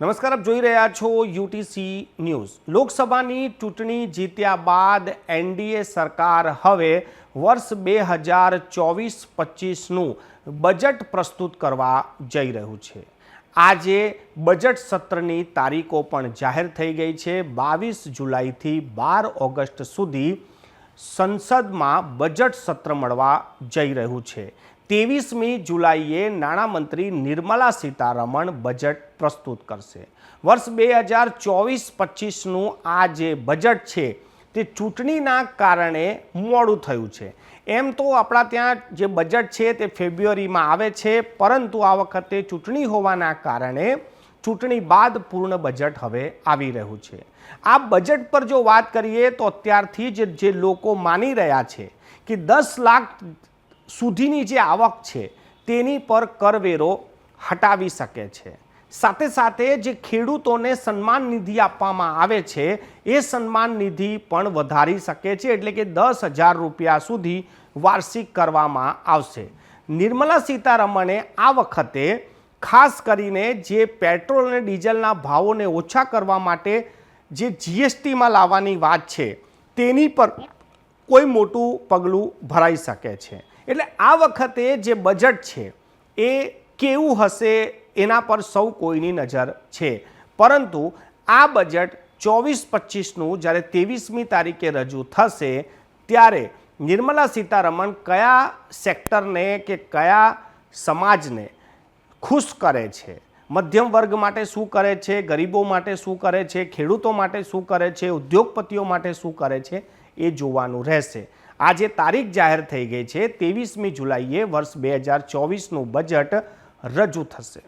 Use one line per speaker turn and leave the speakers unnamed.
નમસ્કાર, આપ જોઈ રહ્યા છો યુટીસી ન્યૂઝ। લોકસભાની ચૂંટણી જીત્યા બાદ એનડીએ સરકાર હવે વર્ષ 2024-25નું બજેટ પ્રસ્તુત કરવા જઈ રહ્યું છે। આજે બજેટ સત્રની તારીખો પણ જાહેર થઈ ગઈ છે। 22 જુલાઈથી 12 ઓગસ્ટ સુધી સંસદમાં બજેટ સત્ર મળવા જઈ રહ્યું છે। 23મી જુલાઈએ નાણામંત્રી નિર્મલા સીતારમણ બજેટ પ્રસ્તુત કરશે। વર્ષ 2024-25નું આ જે બજેટ છે તે ચૂંટણીના કારણે મોડું થયું છે। એમ તો આપણા ત્યાં જે બજેટ છે તે ફેબ્રુઆરીમાં આવે છે, પરંતુ આ વખતે ચૂંટણી હોવાના કારણે ચૂંટણી બાદ પૂર્ણ બજેટ હવે આવી રહ્યું છે। આ બજેટ પર જો વાત કરીએ તો અત્યારથી જ જે લોકો માની રહ્યા છે કે 10 લાખ સુધીની જે આવક છે તેની પર કરવેરો હટાવી શકે છે। સાથે સાથે જે ખેડૂતોને સન્માન નિધિ આપવામાં આવે છે એ સન્માન નિધિ પણ વધારી શકે છે, એટલે કે 10,000 રૂપિયા સુધી વાર્ષિક કરવામાં આવશે। નિર્મલા સીતારમણે આ વખતે ખાસ કરીને જે પેટ્રોલ અને ડીઝલના ભાવોને ઓછા કરવા માટે જે જીએસટીમાં લાવવાની વાત છે તેની પર કોઈ મોટું પગલું ભરાઈ શકે છે। એટલે આ વખતે જે બજેટ છે એ કેવું હશે એના પર સૌ કોઈની નજર છે, પરંતુ આ બજેટ 24-25નું જ્યારે 23મી તારીખે રજૂ થશે ત્યારે નિર્મલા સીતારમણ કયા સેક્ટરને કે કયા સમાજને ખુશ કરે છે, મધ્યમ વર્ગ માટે શું કરે છે, ગરીબો માટે શું કરે છે, ખેડૂતો માટે શું કરે છે, ઉદ્યોગપતિઓ માટે શું કરે છે એ જોવાનું રહેશે। આજે તારીખ જાહેર થઈ ગઈ છે, 23મી જુલાઈએ વર્ષ 2024નું બજેટ રજૂ થશે।